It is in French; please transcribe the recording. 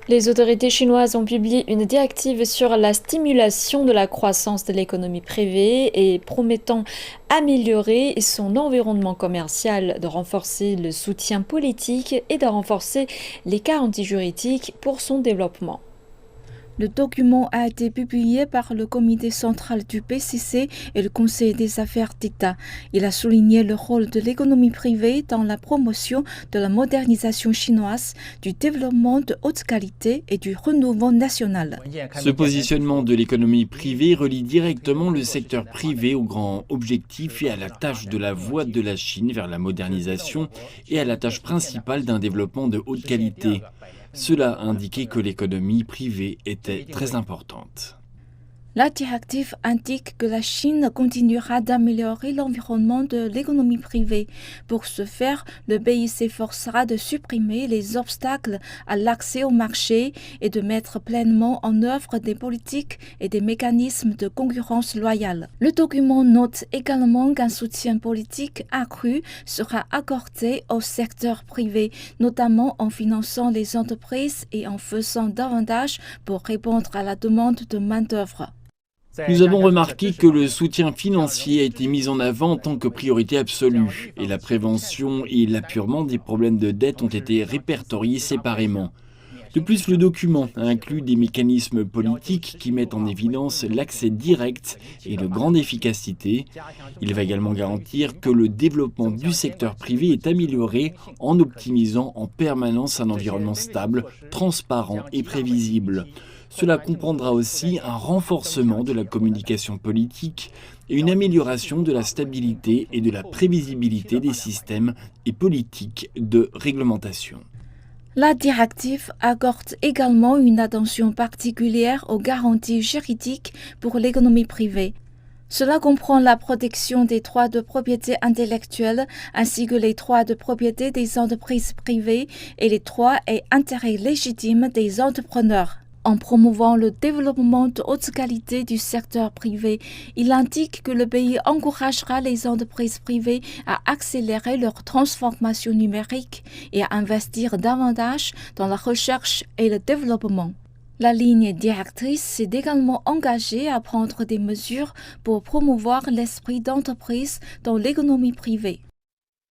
Les autorités chinoises ont publié une directive sur la stimulation de la croissance de l'économie privée et promettant améliorer son environnement commercial, de renforcer le soutien politique et de renforcer les garanties juridiques pour son développement. Le document a été publié par le comité central du PCC et le Conseil des affaires d'État. Il a souligné le rôle de l'économie privée dans la promotion de la modernisation chinoise, du développement de haute qualité et du renouveau national. Ce positionnement de l'économie privée relie directement le secteur privé au grand objectif et à la tâche de la voie de la Chine vers la modernisation et à la tâche principale d'un développement de haute qualité. Cela indiquait que l'économie privée était très importante. La directive indique que la Chine continuera d'améliorer l'environnement de l'économie privée. Pour ce faire, le pays s'efforcera de supprimer les obstacles à l'accès au marché et de mettre pleinement en œuvre des politiques et des mécanismes de concurrence loyale. Le document note également qu'un soutien politique accru sera accordé au secteur privé, notamment en finançant les entreprises et en faisant davantage pour répondre à la demande de main-d'œuvre. Nous avons remarqué que le soutien financier a été mis en avant en tant que priorité absolue et la prévention et l'apurement des problèmes de dette ont été répertoriés séparément. De plus, le document inclut des mécanismes politiques qui mettent en évidence l'accès direct et de grande efficacité. Il va également garantir que le développement du secteur privé est amélioré en optimisant en permanence un environnement stable, transparent et prévisible. Cela comprendra aussi un renforcement de la communication politique et une amélioration de la stabilité et de la prévisibilité des systèmes et politiques de réglementation. La directive accorde également une attention particulière aux garanties juridiques pour l'économie privée. Cela comprend la protection des droits de propriété intellectuelle ainsi que les droits de propriété des entreprises privées et les droits et intérêts légitimes des entrepreneurs. En promouvant le développement de haute qualité du secteur privé, il indique que le pays encouragera les entreprises privées à accélérer leur transformation numérique et à investir davantage dans la recherche et le développement. La ligne directrice s'est également engagée à prendre des mesures pour promouvoir l'esprit d'entreprise dans l'économie privée.